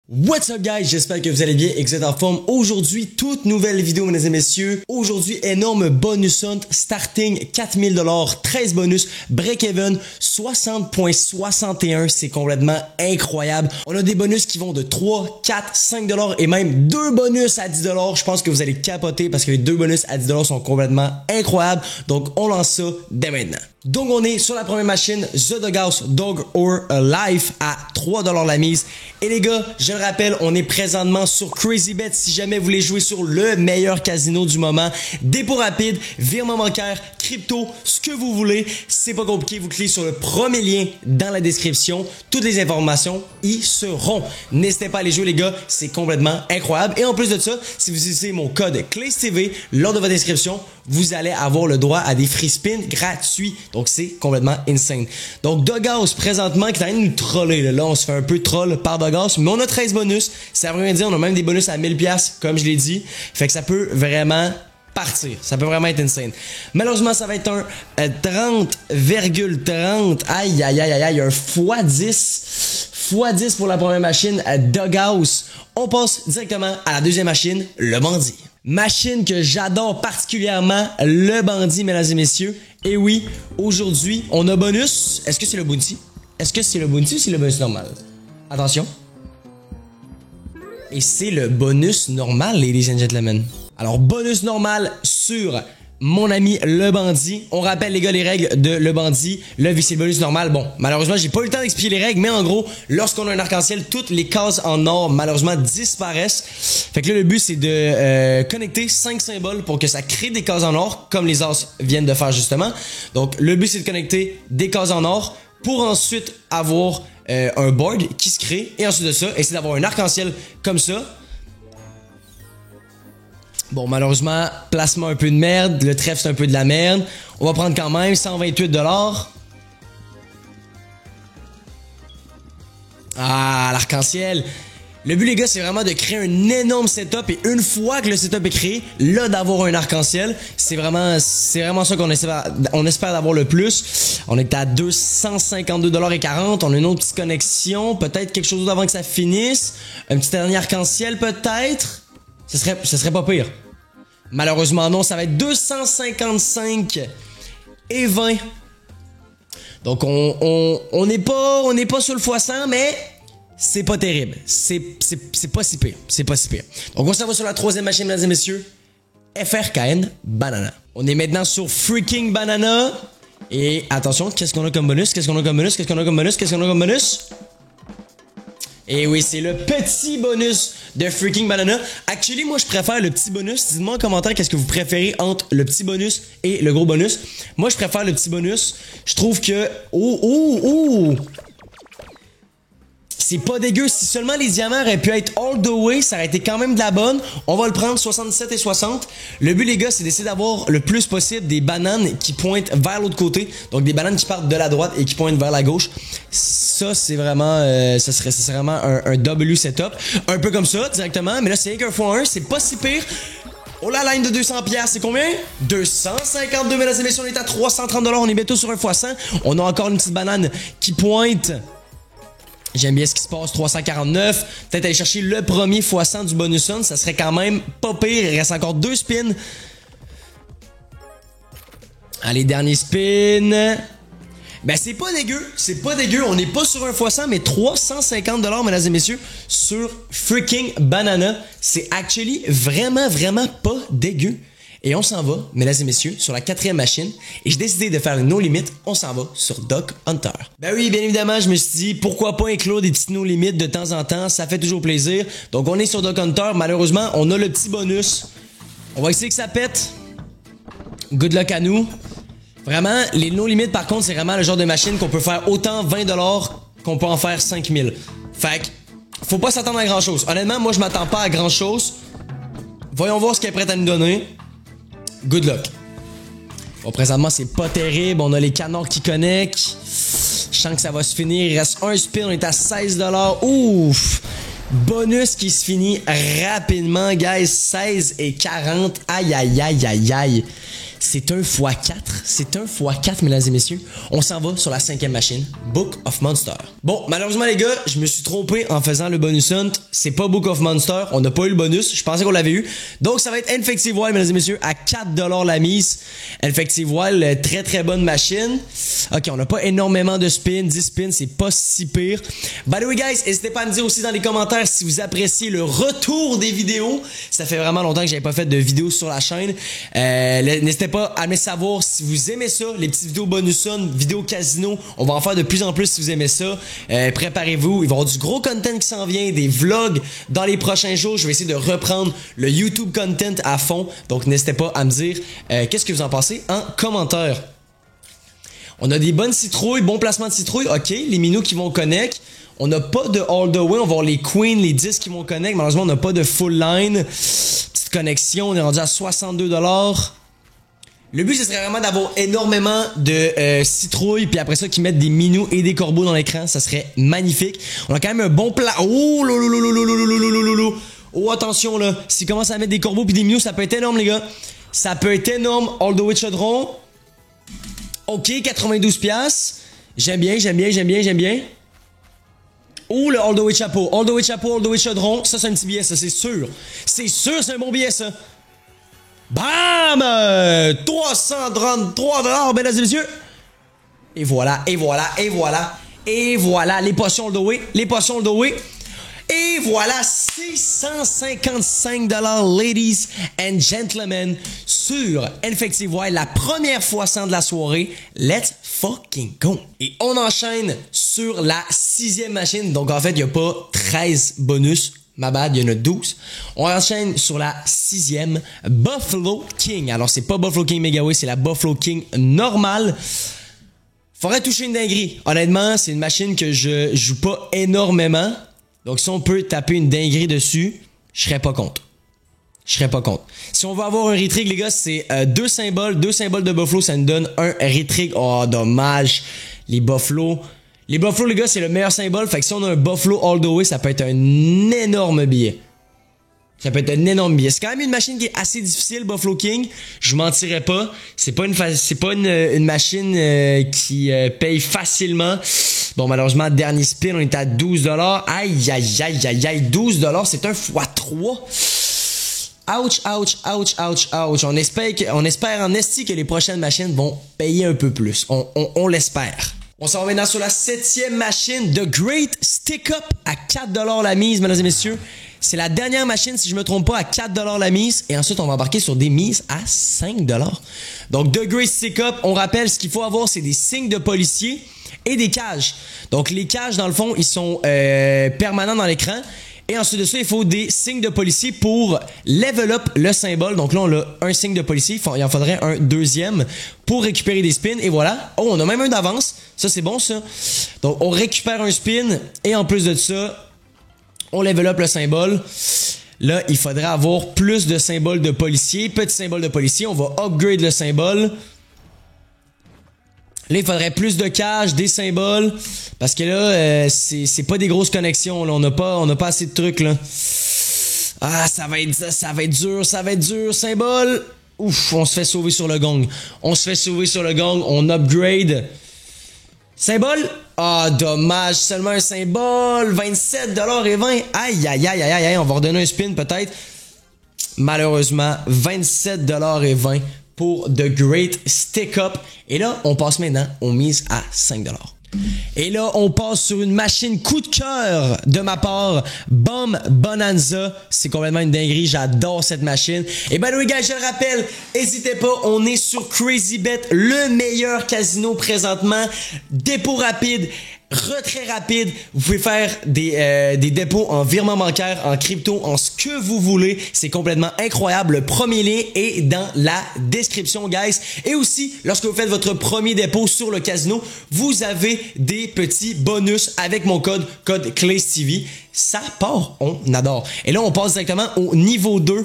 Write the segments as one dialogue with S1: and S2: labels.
S1: What's up guys, j'espère que vous allez bien et que vous êtes en forme. Aujourd'hui, toute nouvelle vidéo mesdames et messieurs. Aujourd'hui, énorme bonus hunt, starting 4000 $, 13 bonus, break-even, 60.61, c'est complètement incroyable. On a des bonus qui vont de 3, 4, 5 $ et même 2 bonus à 10 $. Je pense que vous allez capoter parce que les 2 bonus à 10 $ sont complètement incroyables. Donc, on lance ça dès maintenant. Donc, on est sur la première machine, The Doghouse Dog or Life à 3 $ la mise. Et les gars, je le rappelle, on est présentement sur Crazy Bet si jamais vous voulez jouer sur le meilleur casino du moment. Dépôt rapide, virement bancaire, crypto, ce que vous voulez. C'est pas compliqué, vous cliquez sur le premier lien dans la description. Toutes les informations y seront. N'hésitez pas à aller jouer les gars, c'est complètement incroyable. Et en plus de ça, si vous utilisez mon code CLAYSTV lors de votre inscription, vous allez avoir le droit à des free spins gratuits. Donc, c'est complètement insane. Donc, Doghouse, présentement, qui est en train de nous troller. Là, on se fait un peu troll par Doghouse, mais on a 13 bonus. Ça veut rien dire, on a même des bonus à 1000$, comme je l'ai dit. Fait que ça peut vraiment partir. Ça peut vraiment être insane. Malheureusement, ça va être un 30,30. Aïe, aïe, aïe, aïe, un x10 pour la première machine à Doghouse. On passe directement à la deuxième machine, le bandit. Machine que j'adore particulièrement, le bandit, mesdames et messieurs. Et oui, aujourd'hui, on a bonus. Est-ce que c'est le bounty? Est-ce que c'est le bounty ou c'est le bonus normal? Attention. Et c'est le bonus normal, ladies and gentlemen. Alors, bonus normal sur mon ami le bandit. On rappelle les gars les règles de le bandit. Là, vu que c'est le bonus normal, bon, malheureusement, j'ai pas eu le temps d'expliquer les règles, mais en gros, lorsqu'on a un arc-en-ciel, toutes les cases en or, malheureusement, disparaissent. Fait que là, le but, c'est de connecter 5 symboles pour que ça crée des cases en or, comme les as viennent de faire justement. Donc, le but, c'est de connecter des cases en or pour ensuite avoir un board qui se crée. Et ensuite de ça, essayer d'avoir un arc-en-ciel comme ça. Bon, malheureusement, placement un peu de merde. Le trèfle, c'est un peu de la merde. On va prendre quand même 128 $. Ah, l'arc-en-ciel. Le but, les gars, c'est vraiment de créer un énorme setup. Et une fois que le setup est créé, là, d'avoir un arc-en-ciel, c'est vraiment ça qu'on espère d'avoir le plus. On est à 252,40 $. On a une autre petite connexion. Peut-être quelque chose d'autre avant que ça finisse. Un petit dernier arc-en-ciel, peut-être. Ce serait pas pire. Malheureusement, non, ça va être 255 et 20. Donc, on n'est pas sur le x100, mais c'est pas terrible. C'est pas si pire. C'est pas si pire. Donc, on s'en va sur la troisième machine, mesdames et messieurs. FRKN Banana. On est maintenant sur Freaking Banana. Et attention, qu'est-ce qu'on a comme bonus? Qu'est-ce qu'on a comme bonus? Qu'est-ce qu'on a comme bonus? Qu'est-ce qu'on a comme bonus? Et oui, c'est le petit bonus de Freaking Banana. Actually, moi, je préfère le petit bonus. Dites-moi en commentaire qu'est-ce que vous préférez entre le petit bonus et le gros bonus. Moi, je préfère le petit bonus. Je trouve que... c'est pas dégueu. Si seulement les diamants auraient pu être all the way, ça aurait été quand même de la bonne. On va le prendre 77 et 60. Le but, les gars, c'est d'essayer d'avoir le plus possible des bananes qui pointent vers l'autre côté. Donc, des bananes qui partent de la droite et qui pointent vers la gauche. Ça, c'est vraiment... ça serait vraiment un W setup. Un peu comme ça, directement. Mais là, c'est qu'un x1. C'est pas si pire. On a la ligne de 200$, c'est combien? 252, mesdames et messieurs, on est à 330 $. On est bientôt sur un x100. On a encore une petite banane qui pointe... J'aime bien ce qui se passe, 349. Peut-être aller chercher le premier x100 du bonus hunt, ça serait quand même pas pire. Il reste encore 2 spins. Allez, dernier spin. Ben, c'est pas dégueu. On n'est pas sur un x100, mais 350 $, mesdames et messieurs, sur Freaking Banana. C'est actually vraiment pas dégueu. Et on s'en va, mesdames et messieurs, sur la quatrième machine. Et j'ai décidé de faire une no limit. On s'en va sur Doc Hunter. Ben oui, bien évidemment, je me suis dit, pourquoi pas inclure des petites no limits de temps en temps. Ça fait toujours plaisir. Donc, on est sur Doc Hunter. Malheureusement, on a le petit bonus. On va essayer que ça pète. Good luck à nous. Vraiment, les no limits, par contre, c'est vraiment le genre de machine qu'on peut faire autant 20 $ qu'on peut en faire 5000. Fait que, faut pas s'attendre à grand chose. Honnêtement, moi, je m'attends pas à grand chose. Voyons voir ce qu'elle est prête à nous donner. Good luck. Bon, présentement, c'est pas terrible. On a les canards qui connectent. Je sens que ça va se finir. Il reste un spin. On est à 16 $. Ouf! Bonus qui se finit rapidement, guys. 16 et 40. Aïe, aïe, aïe, aïe, aïe. C'est un x4. C'est un x4, mesdames et messieurs. On s'en va sur la 5e machine, Book of Monster. Bon, malheureusement, les gars, je me suis trompé en faisant le bonus hunt. C'est pas Book of Monster. On n'a pas eu le bonus. Je pensais qu'on l'avait eu. Donc, ça va être Infective Wild, mesdames et messieurs, à 4$ la mise. Infective Wild, très très bonne machine. Ok, on n'a pas énormément de spins. 10 spins, c'est pas si pire. By the way, guys, n'hésitez pas à me dire aussi dans les commentaires si vous appréciez le retour des vidéos. Ça fait vraiment longtemps que j'avais pas fait de vidéos sur la chaîne. N'hésitez pas à me savoir si vous aimez ça, les petites vidéos bonus on, vidéos casino. On va en faire de plus en plus si vous aimez ça. Préparez-vous, il va y avoir du gros content qui s'en vient, des vlogs dans les prochains jours. Je vais essayer de reprendre le YouTube content à fond. Donc n'hésitez pas à me dire qu'est-ce que vous en pensez en commentaire. On a des bonnes citrouilles, bon placement de citrouilles. Ok, les minous qui vont connect. On n'a pas de all the way, on va avoir les queens, les 10 qui vont connect. Malheureusement, on n'a pas de full line. Petite connexion, on est rendu à 62$. Le but, ce serait vraiment d'avoir énormément de citrouilles, puis après ça, qu'ils mettent des minous et des corbeaux dans l'écran. Ça serait magnifique. On a quand même un bon plat. Oh, lolo. Oh, attention, là. S'ils commencent à mettre des corbeaux puis des minous, ça peut être énorme, les gars. Ça peut être énorme. All the way chaudron. Ok, 92$. J'aime bien. Oh, le all the way chapeau. All the way chaudron. Ça, c'est un petit billet, ça, c'est sûr. C'est sûr, c'est un bon billet, ça. Bam! 333$, mesdames et messieurs. Et voilà. Les potions all the way. Et voilà, 655$, ladies and gentlemen, sur Infective Wild, la première fois sans de la soirée. Let's fucking go! Et on enchaîne sur la 6e machine. Donc en fait, il n'y a pas 13 bonus. Ma bad, il y en a 12. On enchaîne sur la 6e, Buffalo King. Alors, c'est pas Buffalo King Megaway, c'est la Buffalo King normale. Faudrait toucher une dinguerie. Honnêtement, c'est une machine que je joue pas énormément. Donc, si on peut taper une dinguerie dessus, je serais pas contre. Si on veut avoir un retrig, les gars, c'est 2 symboles de Buffalo, ça nous donne un retrig. Oh, dommage. Les Buffalo, les gars, c'est le meilleur symbole. Fait que si on a un Buffalo all the way, ça peut être un énorme billet. C'est quand même une machine qui est assez difficile, Buffalo King. Je vous mentirais pas. C'est pas une machine qui paye facilement. Bon, malheureusement, dernier spin, on est à 12$. Aïe, 12$, c'est un x3. Ouch. On espère en esti que les prochaines machines vont payer un peu plus. On l'espère. On s'en va maintenant sur la 7e machine, The Great Stick Up à 4$ la mise, mesdames et messieurs. C'est la dernière machine, si je me trompe pas, à 4$ la mise. Et ensuite, on va embarquer sur des mises à 5$. Donc, The Great Stick Up, on rappelle, ce qu'il faut avoir, c'est des signes de policiers et des cages. Donc, les cages, dans le fond, ils sont permanents dans l'écran. Et ensuite de ça, il faut des signes de policier pour level up le symbole. Donc là, on a un signe de policier. Il en faudrait un deuxième pour récupérer des spins. Et voilà. Oh, on a même un d'avance. Ça, c'est bon, ça. Donc, on récupère un spin. Et en plus de ça, on level up le symbole. Là, il faudrait avoir plus de symboles de policier. Petit symbole de policier. On va upgrade le symbole. Là, il faudrait plus de cages, des symboles. Parce que là, c'est pas des grosses connexions. Là. On n'a pas assez de trucs, là. Ah, ça va être dur. Symbole. Ouf, on se fait sauver sur le gong. On upgrade. Symbole. Ah, dommage. Seulement un symbole. 27,20$. Aïe. On va redonner un spin, peut-être. Malheureusement, 27,20$ pour The Great Stick Up. Et là, on passe maintenant aux mises à 5$. Et là, on passe sur une machine coup de cœur de ma part, Bomb Bonanza. C'est complètement une dinguerie, j'adore cette machine. Et by the way, guys, je le rappelle, n'hésitez pas, on est sur CrazyBet, le meilleur casino présentement. Dépôt rapide, retrait rapide. Vous pouvez faire des dépôts en virement bancaire, en crypto, en ce que vous voulez. C'est complètement incroyable. Le premier lien est dans la description, guys. Et aussi, lorsque vous faites votre premier dépôt sur le casino, vous avez des petits bonus avec mon code ClaysTV. Ça part, on adore. Et là, on passe directement au niveau 2.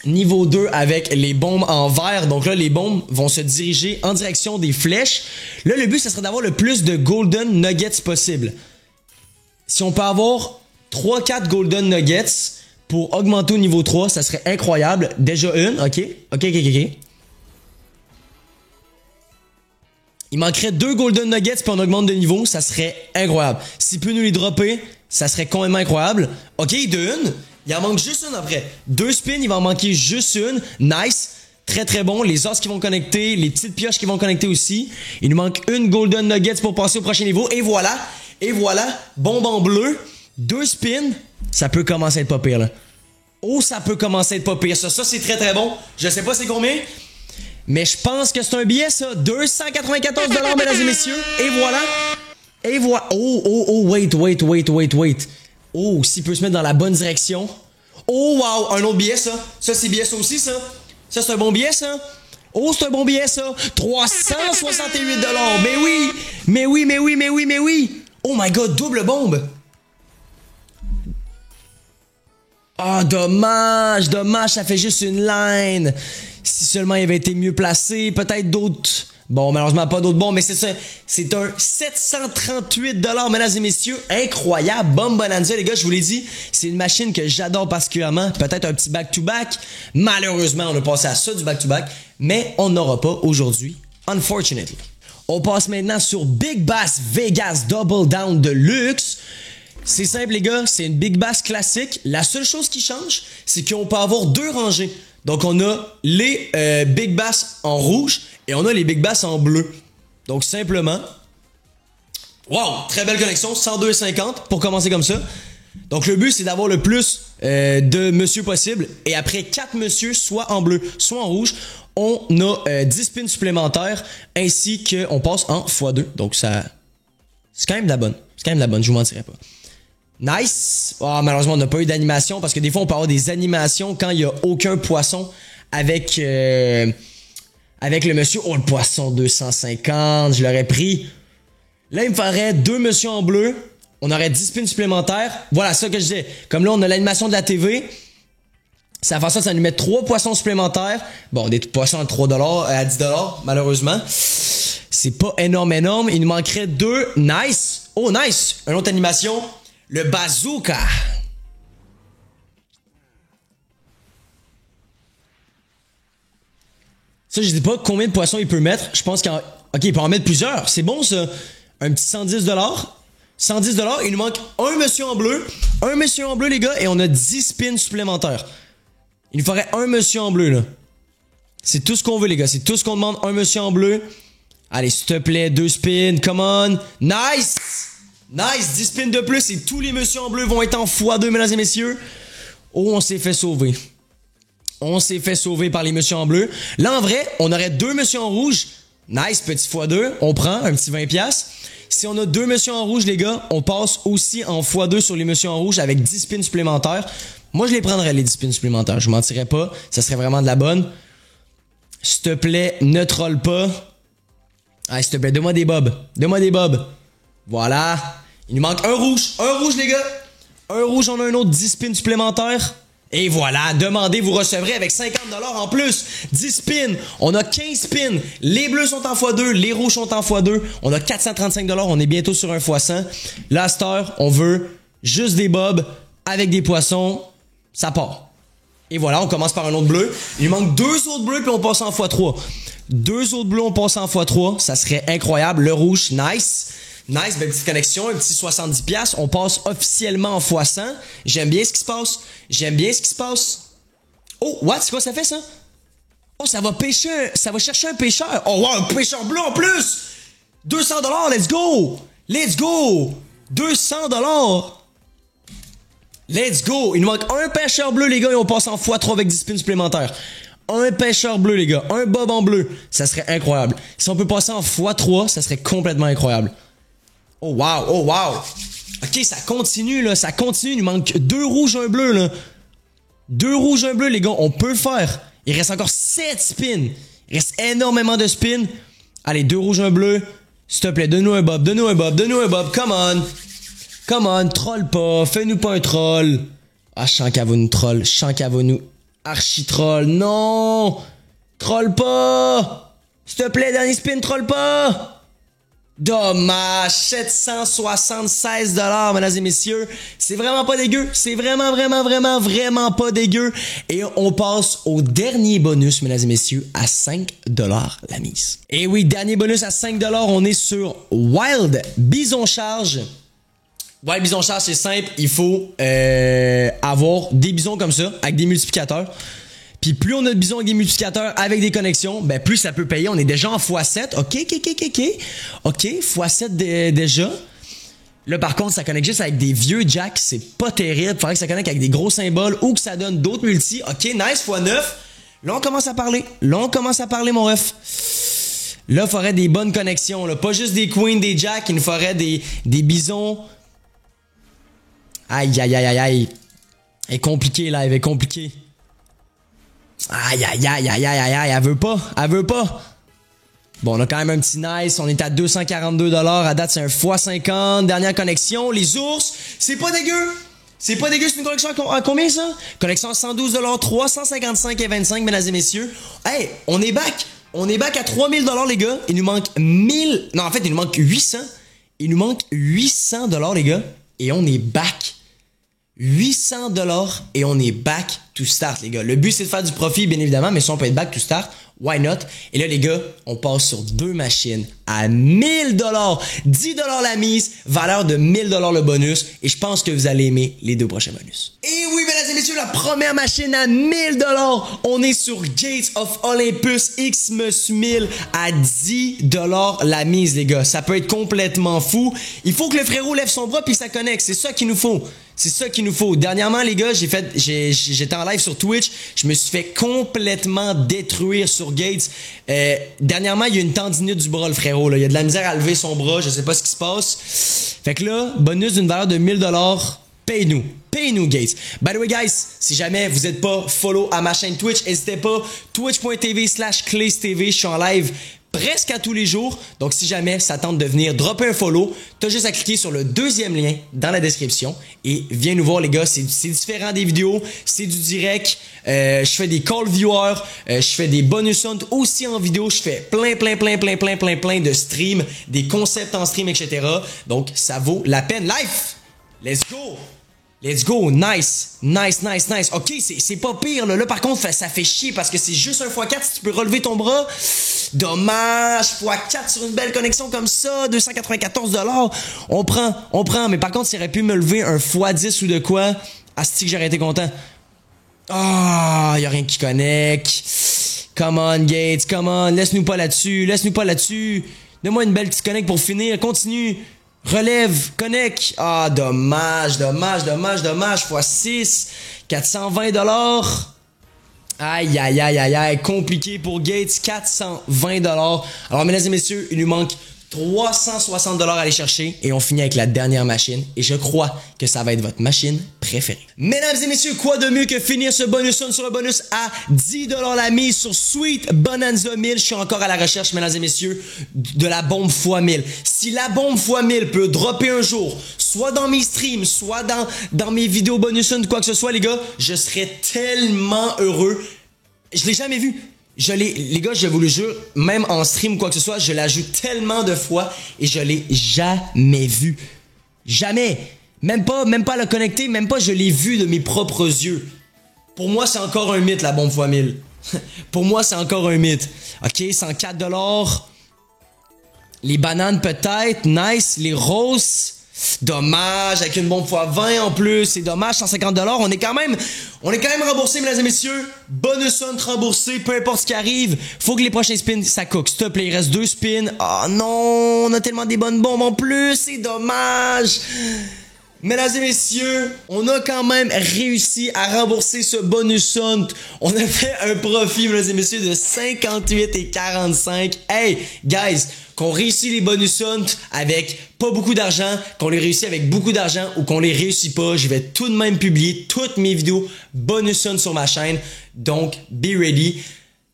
S1: Niveau 2 avec les bombes en verre. Donc là, les bombes vont se diriger en direction des flèches. Là, le but, ce serait d'avoir le plus de Golden Nuggets possible. Si on peut avoir 3-4 Golden Nuggets pour augmenter au niveau 3, ça serait incroyable. Déjà une, ok. Il manquerait 2 Golden Nuggets puis on augmente de niveau, ça serait incroyable. S'il peut nous les dropper, ça serait complètement incroyable. Ok, une. Il en manque juste une après. 2 spins, il va en manquer juste une. Nice. Très très bon. Les os qui vont connecter, les petites pioches qui vont connecter aussi. Il nous manque une Golden Nuggets pour passer au prochain niveau. Et voilà. Et voilà. Bombe en bleu. 2 spins. Ça peut commencer à être pas pire là. Oh, ça peut commencer à être pas pire. Ça c'est très très bon. Je sais pas c'est combien. Mais je pense que c'est un billet, ça. 294 $, mesdames et messieurs. Et voilà. Et voilà. Oh, wait. Oh, s'il peut se mettre dans la bonne direction. Oh, wow. Un autre billet, ça. Ça, c'est billet, ça aussi, ça. Ça, c'est un bon billet, ça. Oh, c'est un bon billet, ça. 368 $. Mais oui. Oh my God, double bombe. Ah, dommage, ça fait juste une line. Si seulement il avait été mieux placé, peut-être d'autres. Bon, malheureusement, pas d'autres bons, mais c'est ça. C'est un 738 $, mesdames et messieurs. Incroyable. Bomb Bonanza, les gars, je vous l'ai dit. C'est une machine que j'adore particulièrement. Peut-être un petit back-to-back. Malheureusement, on a passé à ça du back-to-back. Mais on n'aura pas aujourd'hui. Unfortunately. On passe maintenant sur Big Bass Vegas Double Down Deluxe. C'est simple, les gars. C'est une Big Bass classique. La seule chose qui change, c'est qu'on peut avoir 2 rangées. Donc, on a les Big Bass en rouge et on a les Big Bass en bleu. Donc, simplement... Wow! Très belle connexion. 102,50 pour commencer comme ça. Donc, le but, c'est d'avoir le plus de monsieur possible. Et après 4 monsieur, soit en bleu, soit en rouge, on a 10 spins supplémentaires ainsi qu'on passe en x2. Donc, ça... C'est quand même de la bonne. Je vous mentirai pas. Nice. Oh, malheureusement, on n'a pas eu d'animation parce que des fois, on peut avoir des animations quand il n'y a aucun poisson avec le monsieur. Oh, le poisson 250, je l'aurais pris. Là, il me faudrait 2 monsieur en bleu. On aurait 10 spins supplémentaires. Voilà, ça que je disais. Comme là, on a l'animation de la TV. Ça fait ça nous met 3 poissons supplémentaires. Bon, des poissons à 3 $, à 10 $, malheureusement. C'est pas énorme. Il nous manquerait 2. Nice. Oh, nice. Une autre animation. Le bazooka. Ça, je sais pas combien de poissons il peut mettre. Je pense OK, il peut en mettre plusieurs. C'est bon, ça. Un petit 110 $. 110 $. Il nous manque un monsieur en bleu. Un monsieur en bleu, les gars. Et on a 10 spins supplémentaires. Il nous faudrait un monsieur en bleu, là. C'est tout ce qu'on veut, les gars. C'est tout ce qu'on demande. Un monsieur en bleu. Allez, s'il te plaît, 2 spins. Come on. Nice. Nice, 10 spins de plus et tous les messieurs en bleu vont être en x2, mesdames et messieurs. Oh, on s'est fait sauver. On s'est fait sauver par les messieurs en bleu. Là, en vrai, on aurait 2 messieurs en rouge. Nice, petit x2. On prend un petit 20$. Si on a 2 messieurs en rouge, les gars, on passe aussi en x2 sur les messieurs en rouge avec 10 spins supplémentaires. Moi, je les prendrais, les 10 spins supplémentaires. Je vous mentirais pas. Ça serait vraiment de la bonne. S'il te plaît, ne troll pas. Ah, s'il te plaît, donne-moi des bobs. Donne-moi des bobs. Voilà. Il nous manque un rouge. Un rouge, les gars. Un rouge, on a un autre 10 spins supplémentaires. Et voilà. Demandez, vous recevrez avec 50 $ en plus. 10 spins. On a 15 spins. Les bleus sont en x2. Les rouges sont en x2. On a 435 $. On est bientôt sur un x100. Là, à cette heure, on veut juste des bobs avec des poissons. Ça part. Et voilà, on commence par un autre bleu. Il nous manque 2 autres bleus puis on passe en x3. 2 autres bleus, on passe en x3. Ça serait incroyable. Le rouge, nice. Nice, belle petite connexion, un petit 70$. On passe officiellement en x100. J'aime bien ce qui se passe. Oh, what? C'est quoi ça fait, ça? Oh, ça va chercher un pêcheur. Oh, wow, un pêcheur bleu en plus! 200 $, let's go! 200 $. Let's go! Il nous manque un pêcheur bleu, les gars, et on passe en x3 avec 10 spins supplémentaires. Un pêcheur bleu, les gars. Un bob en bleu. Ça serait incroyable. Si on peut passer en x3, ça serait complètement incroyable. Oh wow. Ok, ça continue, là. Ça continue. Il nous manque 2 rouges, 1 bleu, là. 2 rouges, 1 bleu, les gars. On peut le faire. Il reste encore 7 spins. Il reste énormément de spins. Allez, 2 rouges, 1 bleu. S'il te plaît, donne-nous un bob. Come on. Troll pas. Fais-nous pas un troll. Ah, je sens qu'elle va nous troll. Archi-troll. Non. Troll pas. S'il te plaît, dernier spin, troll pas. Dommage, 776 $, mesdames et messieurs. C'est vraiment pas dégueu. C'est vraiment pas dégueu. Et on passe au dernier bonus, mesdames et messieurs, à 5 $ la mise. Et oui, dernier bonus à 5 $, on est sur Wild Bison Charge. Wild Bison Charge, c'est simple. Il faut avoir des bisons comme ça, avec des multiplicateurs. Puis plus on a de bisons avec des multiplicateurs avec des connexions, ben plus ça peut payer. On est déjà en x7. OK, x7 déjà. Là, par contre, ça connecte juste avec des vieux jacks. C'est pas terrible. Faudrait que ça connecte avec des gros symboles ou que ça donne d'autres multis. OK, nice, x9. Là, on commence à parler. Mon ref. Là, il faudrait des bonnes connexions. Là. Pas juste des queens, des jacks. Il nous faudrait des bisons. Aïe. Elle est compliquée, là. Elle est compliquée. Aïe, elle veut pas. Bon, on a quand même un petit nice, on est à 242 $, à date c'est un x50, dernière connexion, les ours, c'est pas dégueu, c'est une connexion à combien ça? Connexion à 112 $, 355,25 mesdames et messieurs. Hey, on est back à 3000 $ les gars, il nous manque 1000, non en fait il nous manque 800, $, les gars, et on est back. 800 $ et on est back to start, les gars. Le but, c'est de faire du profit, bien évidemment, mais si on peut être back to start, why not? Et là, les gars, on passe sur 2 machines à 1000 $. 10 $ la mise, valeur de 1000 $ le bonus. Et je pense que vous allez aimer les 2 prochains bonus. Et oui, mesdames et messieurs, la première machine à 1000 $. On est sur Gates of Olympus Xmas 1000 à 10 $ la mise, les gars. Ça peut être complètement fou. Il faut que le frérot lève son bras puis ça connecte. C'est ça qu'il nous faut. Dernièrement, les gars, j'étais en live sur Twitch. Je me suis fait complètement détruire sur Gates. Dernièrement, il y a une tendinite du bras, le frérot, là. Il y a de la misère à lever son bras. Je sais pas ce qui se passe. Fait que là, bonus d'une valeur de 1000 $. Paye-nous, Gates. By the way, guys, si jamais vous n'êtes pas follow à ma chaîne Twitch, n'hésitez pas. Twitch.tv/ClaysTV. Je suis en live presque à tous les jours. Donc, si jamais ça tente de venir dropper un follow, t'as juste à cliquer sur le deuxième lien dans la description et viens nous voir, les gars. C'est différent des vidéos, c'est du direct. Je fais des call viewers, je fais des bonus hunt aussi en vidéo. Je fais plein de streams, des concepts en stream, etc. Donc, ça vaut la peine. Life! Let's go, nice. Ok, c'est pas pire, là. Là, par contre, ça fait chier parce que c'est juste un x4 si tu peux relever ton bras. Dommage, x4 sur une belle connexion comme ça, 294 $. On prend. Mais par contre, s'il aurait pu me lever un x10 ou de quoi, asti que j'aurais été content. Ah, y a rien qui connecte. Come on, Gates, come on. Laisse-nous pas là-dessus. Donne-moi une belle petite connect pour finir. Continue. Relève, connect. Ah, dommage. x6, 420 $. Aïe. Compliqué pour Gates, 420 $. Alors, mesdames et messieurs, il nous manque 360 $ à aller chercher et on finit avec la dernière machine et je crois que ça va être votre machine préférée. Mesdames et messieurs, quoi de mieux que finir ce bonus sur le bonus à 10 $ la mise sur Sweet Bonanza 1000. Je suis encore à la recherche, mesdames et messieurs, de la bombe x1000. Si la bombe x1000 peut dropper un jour, soit dans mes streams, soit dans mes vidéos bonus ou quoi que ce soit, les gars, je serais tellement heureux. Je l'ai jamais vu. Les gars, je vous le jure, même en stream ou quoi que ce soit, je la joue tellement de fois et je l'ai jamais vu. Jamais. Même pas la connecter, même pas je l'ai vu de mes propres yeux. Pour moi, c'est encore un mythe, la bombe x1000. Pour moi, c'est encore un mythe. Ok, 104 $. Les bananes peut-être, nice. Les roses, dommage, avec une bombe x20 en plus, c'est dommage, 150 $. On est quand même remboursé, mesdames et messieurs. Bonus hunt remboursé, peu importe ce qui arrive. Faut que les prochains spins, ça cook. S'il te plaît, il reste 2 spins. Oh non, on a tellement des bonnes bombes en plus, c'est dommage. Mesdames et messieurs, on a quand même réussi à rembourser ce bonus hunt. On a fait un profit, mesdames et messieurs, de 58,45. Hey, guys, qu'on réussit les bonus hunt avec pas beaucoup d'argent, qu'on les réussit avec beaucoup d'argent ou qu'on les réussit pas, je vais tout de même publier toutes mes vidéos bonus hunt sur ma chaîne. Donc, be ready.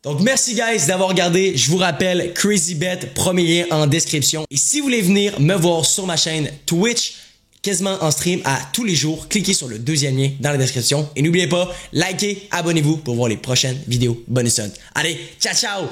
S1: Donc, merci guys d'avoir regardé. Je vous rappelle, CrazyBet, premier lien en description. Et si vous voulez venir me voir sur ma chaîne Twitch, quasiment en stream à tous les jours, cliquez sur le deuxième lien dans la description. Et n'oubliez pas, likez, abonnez-vous pour voir les prochaines vidéos bonus hunt. Allez, ciao!